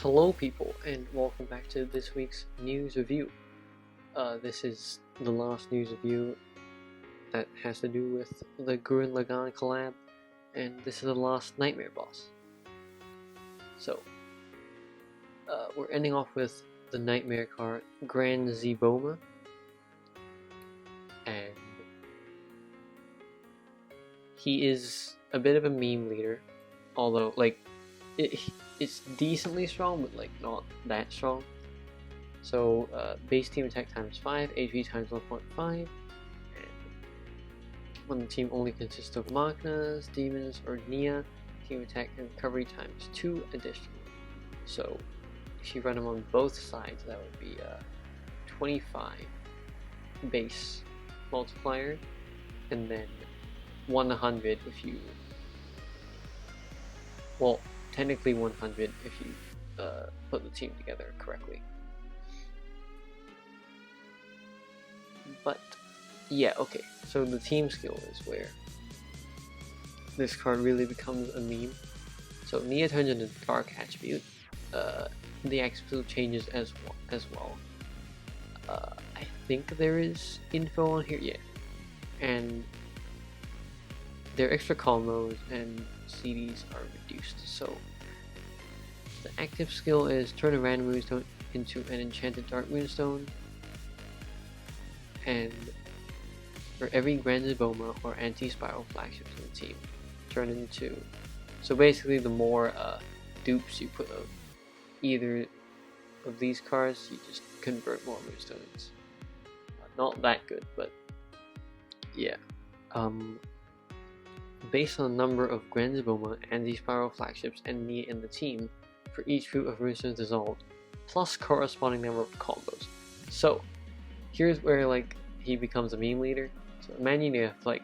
Hello people, and welcome back to this week's news review. This is the last news review that has to do with the Gurren Lagann collab, and this is the last Nightmare boss. So, we're ending off with the Nightmare card, Grand Zeboma, and he is a bit of a meme leader, although, it's decently strong, but not that strong. So base team attack times 5, HP times 1.5, and when the team only consists of Magnas, Demons, or Nia, team attack and recovery times 2 additionally. So if you run them on both sides, that would be 25 base multiplier, and then 100 if you, well, technically 100 if you put the team together correctly. But yeah, okay, so the team skill is where this card really becomes a meme. So Nia turns into Dark attribute. The attribute changes as well. I think there is info on here, yeah. And their extra combos and CDs are reduced. So the active skill is turn a random runestone into an enchanted dark runestone, and for every Grand Zeboma or anti-spiral flagships in the team, turn into. So basically, the more dupes you put of either of these cards, you just convert more runestones. Not that good, but yeah. Based on the number of Grand Zeboma, anti-spiral flagships, and Nia in the team, for each root of runestones dissolved, plus corresponding number of combos. So here's where he becomes a meme leader. So imagine you have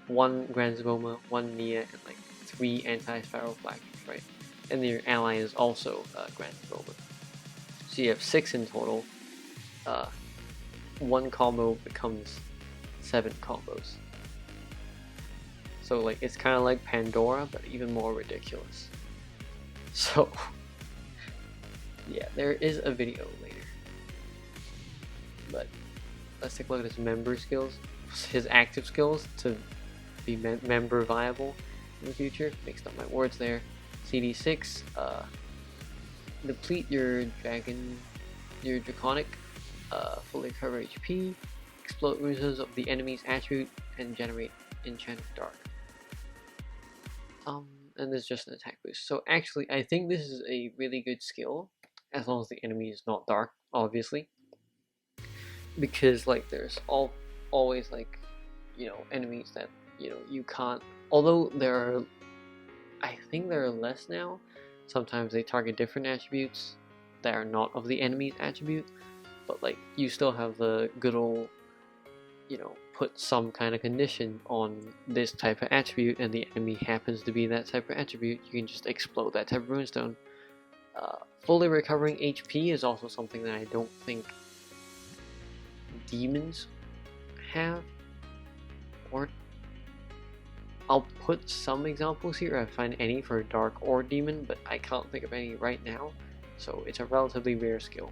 1 Grand Zeboma, 1 Nia, and 3 anti-spiral flagships, right? And your ally is also Grand Zeboma. So you have 6 in total. 1 combo becomes 7 combos. So it's kind of like Pandora, but even more ridiculous. So yeah, there is a video later. But let's take a look at his member skills, his active skills to be member viable in the future. Mixed up my words there. CD6, deplete your draconic, fully recover HP, explode runes of the enemy's attribute, and generate enchanted dark. And there's just an attack boost. So actually, I think this is a really good skill, as long as the enemy is not dark, obviously. Because there's always enemies that you can't. Although I think there are less now. Sometimes they target different attributes that are not of the enemy's attribute, but you still have the good old put some kind of condition on this type of attribute, and the enemy happens to be that type of attribute. You can just explode that type of runestone. Fully recovering HP is also something that I don't think demons have, or I'll put some examples here if I find any for dark or demon, but I can't think of any right now, so it's a relatively rare skill.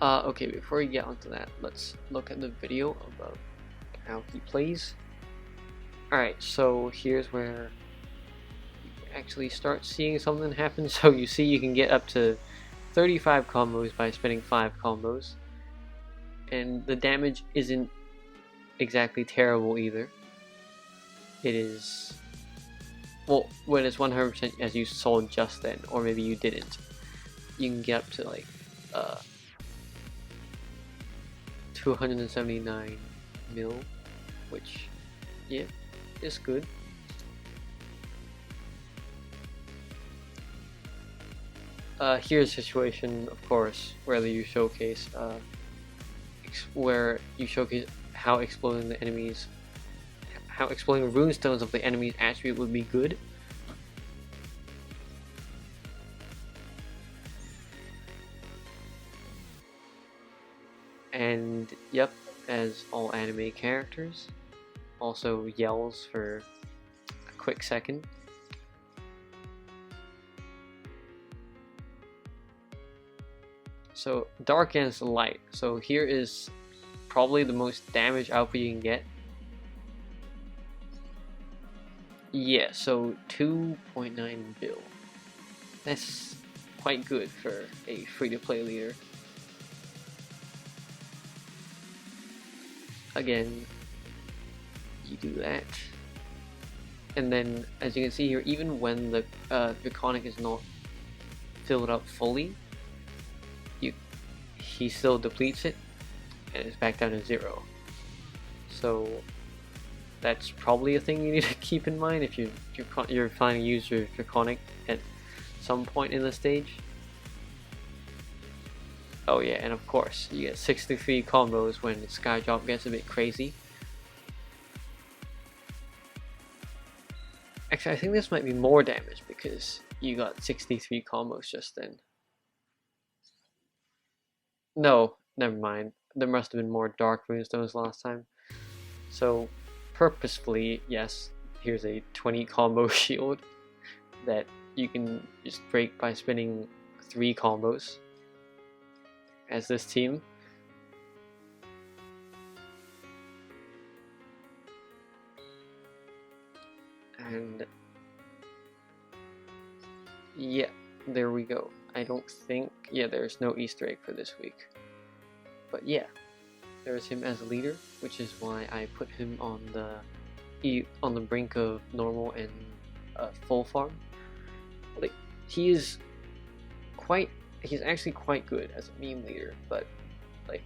Okay, before we get onto that, let's look at the video about how he plays. Alright, so here's where you actually start seeing something happen. So you see you can get up to 35 combos by spinning 5 combos, and the damage isn't exactly terrible either. It is, well, when it's 100% as you saw just then, or maybe you didn't, you can get up to 279 mil, which, yeah, is good. Here's a situation, of course, where you showcase how exploding runestones of the enemy's attribute would be good. And yep, as all anime characters, also yells for a quick second. So dark against light. So here is probably the most damage output you can get. Yeah, so 2.9 bill. That's quite good for a free-to-play leader. Again, you do that. And then, as you can see here, even when the Draconic is not filled up fully, he still depletes it, and it's back down to 0. So that's probably a thing you need to keep in mind if you're planning to use your Draconic at some point in the stage. Oh yeah, and of course, you get 63 combos when Skydrop gets a bit crazy. Actually, I think this might be more damage because you got 63 combos just then. No, never mind. There must have been more Dark Runestones last time. So, purposefully, yes, here's a 20 combo shield that you can just break by spinning 3 combos as this team. And yeah, there we go. I don't think, yeah, there's no Easter egg for this week. But yeah, there's him as a leader, which is why I put him on the brink of normal and full farm. Like, he's actually quite good as a meme leader, but like,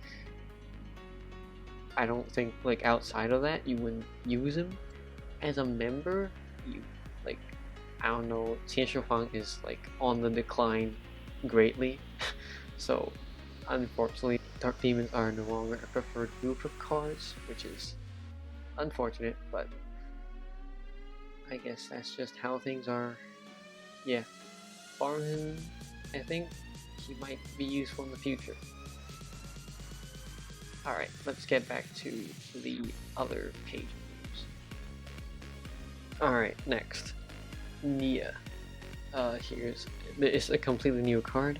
I don't think, like, outside of that you wouldn't use him. As a member, you, like, I don't know, Qian Huang is like on the decline greatly, so unfortunately Dark Demons are no longer a preferred group of cards, which is unfortunate, but I guess that's just how things are. Yeah, farm him. I think he might be useful in the future. Alright, let's get back to the other page names. Alright, next, Nia. It's a completely new card.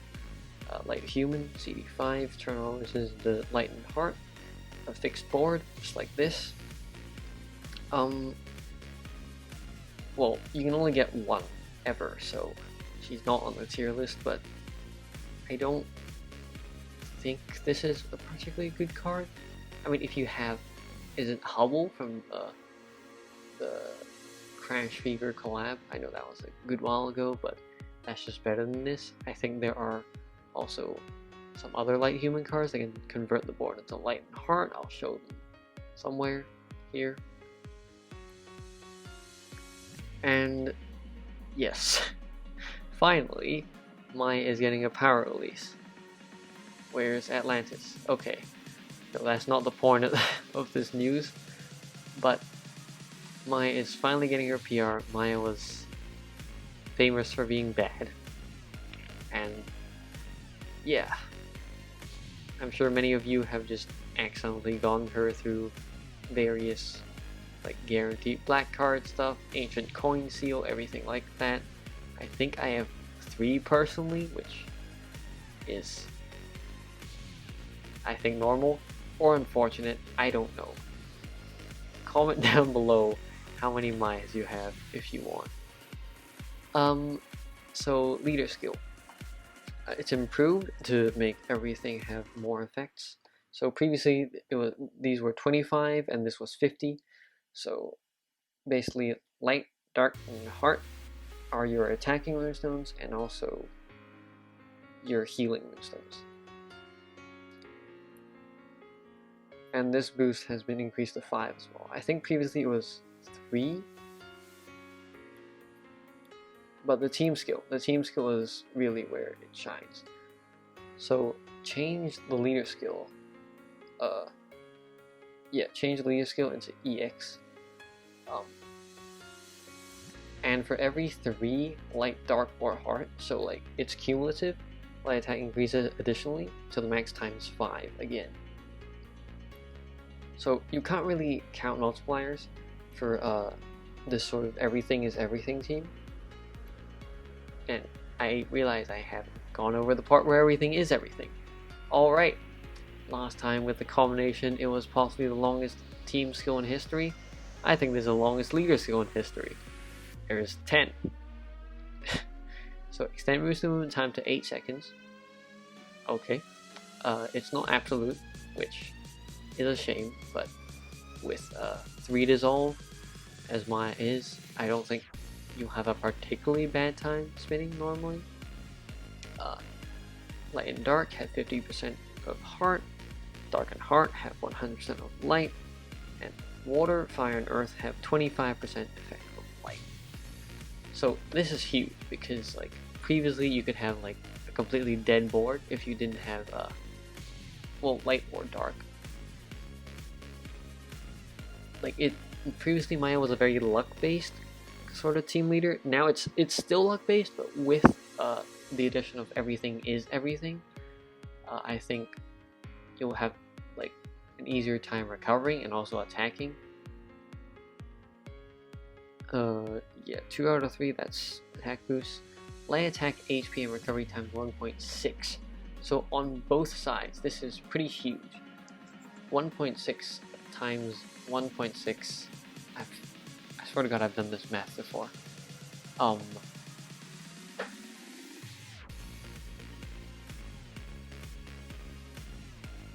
Light Human, CD5, turn on, this is the Lightened Heart, a fixed board, just like this. Well, you can only get one ever, so she's not on the tier list, but I don't think this is a particularly good card. I mean, if you have, is it Hubble from the Crash Fever collab? I know that was a good while ago, but that's just better than this. I think there are also some other Light Human cards that can convert the board into Light and Heart. I'll show them somewhere here. And yes, finally, Maya is getting a power release. Where's Atlantis? Okay, no, that's not the point of this news, but Maya is finally getting her PR. Maya was famous for being bad, and yeah, I'm sure many of you have just accidentally gone her through various, like, guaranteed black card stuff, ancient coin seal, everything like that. I think I have 3 personally, which is, I think, normal or unfortunate. I don't know. Comment down below how many Mayas you have if you want. So leader skill. It's improved to make everything have more effects. So previously these were 25 and this was 50. So basically, light, dark, and heart are your attacking runestones and also your healing runestones. And this boost has been increased to 5 as well. I think previously it was 3. But the team skill is really where it shines. So change the leader skill. Change the leader skill into EX. And for every 3 light, dark, or heart, so like it's cumulative, light attack increases additionally to the max times 5 again. So you can't really count multipliers for this sort of everything is everything team. And I realize I haven't gone over the part where everything is everything. Alright, last time with the combination, it was possibly the longest team skill in history. I think this is the longest leader skill in history. There's 10. So extend boosted movement time to 8 seconds. Okay. It's not absolute, which is a shame, but with 3 dissolve as Maya is, I don't think you'll have a particularly bad time spinning normally. Light and Dark have 50% of Heart, Dark and Heart have 100% of Light, and Water, Fire, and Earth have 25% effect of Light. So this is huge because like previously you could have like a completely dead board if you didn't have well, Light or Dark. Like it previously, Maya was a very luck-based sort of team leader. Now it's still luck-based, but with the addition of everything is everything. I think you'll have like an easier time recovering and also attacking. Yeah, 2 out of 3. That's attack boost. Light attack, HP, and recovery time 1.6. So on both sides, this is pretty huge. 1.6 times 1.6. I swear to God, I've done this math before.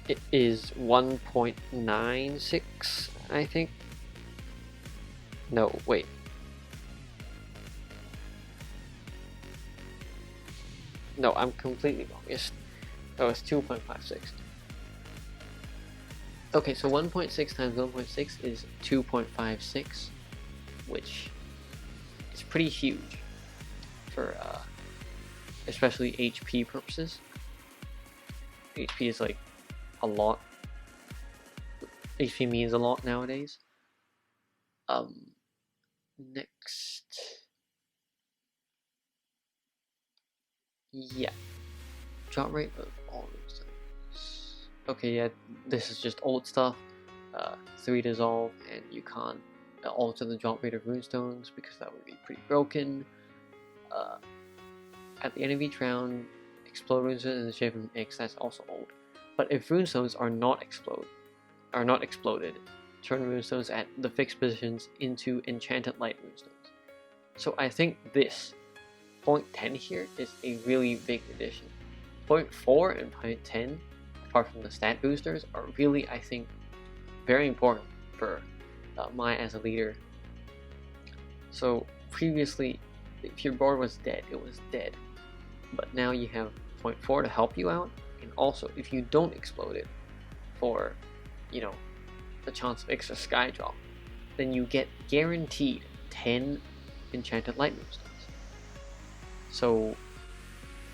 It is 1.96, I think. No, wait. No, I'm completely wrong. It's 2.56. Okay, so 1.6 times 1.6 is 2.56, which is pretty huge for especially HP purposes. HP is like a lot. HP means a lot nowadays. Next. Yeah. Drop rate of all those things. Okay, yeah, this is just old stuff. 3 dissolve, and you can't alter the drop rate of runestones because that would be pretty broken. At the end of each round, explode runestones in the shape of an X. That's also old. But if runestones are not exploded, turn runestones at the fixed positions into enchanted light runestones. So I think this point 10 here is a really big addition. Point 4 and point 10, apart from the stat boosters, are really, I think, very important for Maya as a leader. So previously, if your board was dead, it was dead. But now you have point 4 to help you out, and also if you don't explode it for, you know, the chance of extra sky drop, then you get guaranteed 10 enchanted light runestones. So,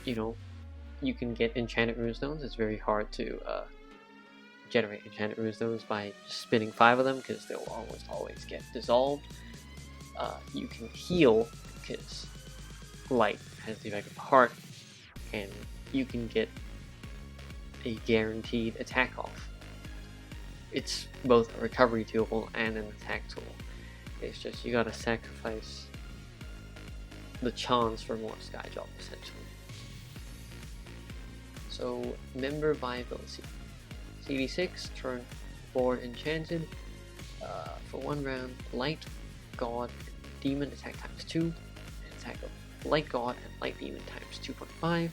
you know, you can get enchanted runestones. It's very hard to generate enchanted runestones by just spinning 5 of them because they'll always get dissolved. You can heal because light has the effect of heart, and you can get a guaranteed attack off. It's both a recovery tool and an attack tool. It's just you gotta sacrifice the chance for more sky drop essentially. So member viability. CD6, turn board enchanted. For 1 round, light, god, and demon attack times 2, and attack of light god and light demon times 2.5.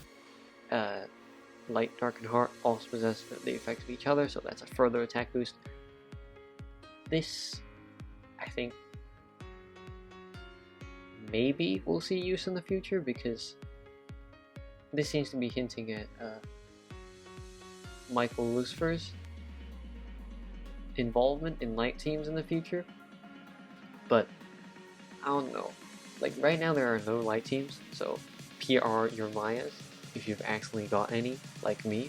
Light, dark, and heart also possess the effect of each other, so that's a further attack boost. This, I think, maybe we'll see use in the future because this seems to be hinting at Michael Lucifer's involvement in light teams in the future. But I don't know. Like right now there are no light teams, so PR your Mayas if you've actually got any, like me.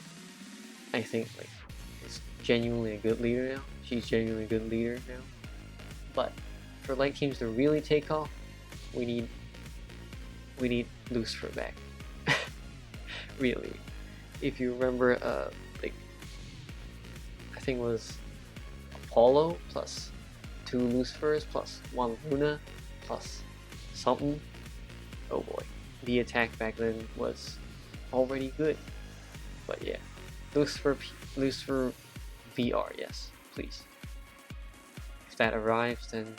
I think like it's genuinely a good leader now. She's genuinely a good leader now. But for light teams to really take off, we need Lucifer back. Really. If you remember, like I think it was Apollo plus 2 Lucifers plus 1 Luna plus something. Oh boy, the attack back then was already good. But yeah, Lucifer VR, yes, please. If that arrives, then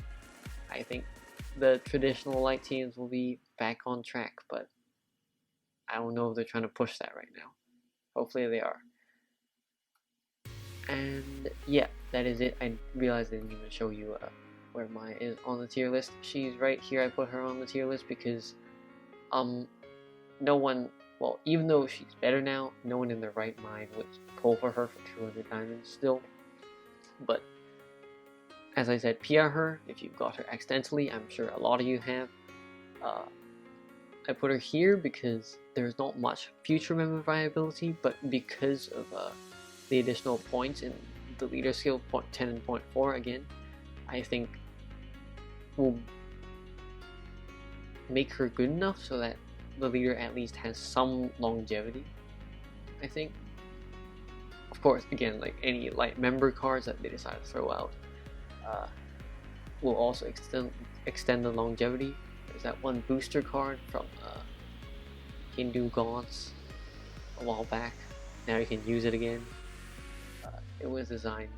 I think the traditional light teams will be back on track, but I don't know if they're trying to push that right now. Hopefully they are. And yeah, that is it. I realized I didn't even show you where Maya is on the tier list. She's right here. I put her on the tier list because no one, well, even though she's better now, no one in their right mind would pull for her for 200 diamonds still. But as I said, PR her if you got her accidentally. I'm sure a lot of you have. I put her here because there's not much future member viability, but because of the additional points in the leader skill, point 10 and point 4 again, I think will make her good enough so that the leader at least has some longevity, I think. Of course, again, like any light member cards that they decide to throw out will also extend the longevity. There's that one booster card from Hindu Gods a while back. Now you can use it again. It was designed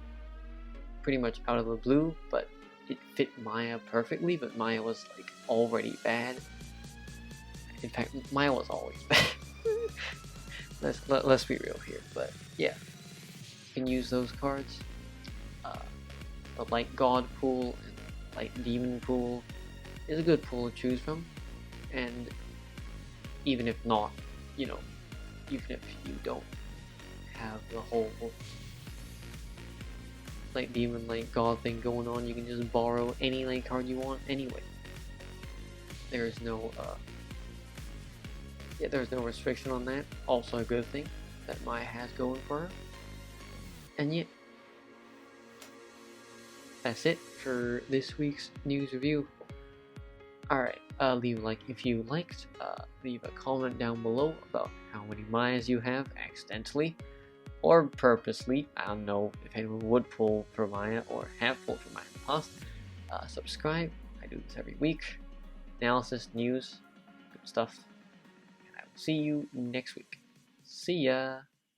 pretty much out of the blue, but it fit Maya perfectly, but Maya was like already bad. In fact, Maya was always bad. let's be real here, but yeah, you can use those cards. The Light God pool and Light Demon pool is a good pool to choose from, and even if not, you know, even if you don't have the whole Light Demon, Light God thing going on, you can just borrow any light card you want anyway. There's no there's no restriction on that. Also a good thing that Maya has going for her. And yeah, that's it for this week's news review. Alright, leave a like if you liked, leave a comment down below about how many Mayas you have accidentally or purposely. I don't know if anyone would pull for Maya or have pulled for Maya in the past. Subscribe, I do this every week. Analysis, news, good stuff. And I will see you next week. See ya!